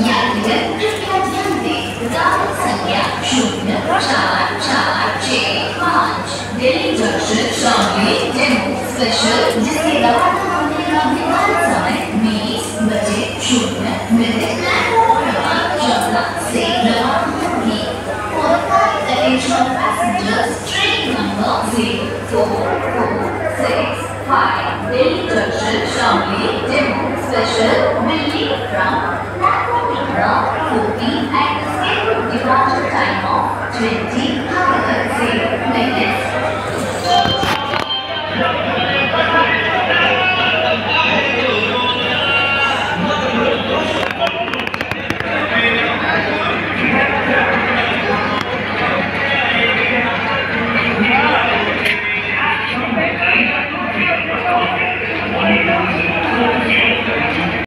यात्रिगण कृपया ध्यान दें गाड़ी संख्या 0445 Delhi junction Shamli demo special जिसके रवाना होने का निर्धारित समय 20:00 प्लेटफॉर्म क्रमांक 14 से रवाना होगी। For kind attention passengers, train number 0446 Delhi Junction Shamli Demo Special will leave from platform number 14 at the scheduled departure time of 20 minutes.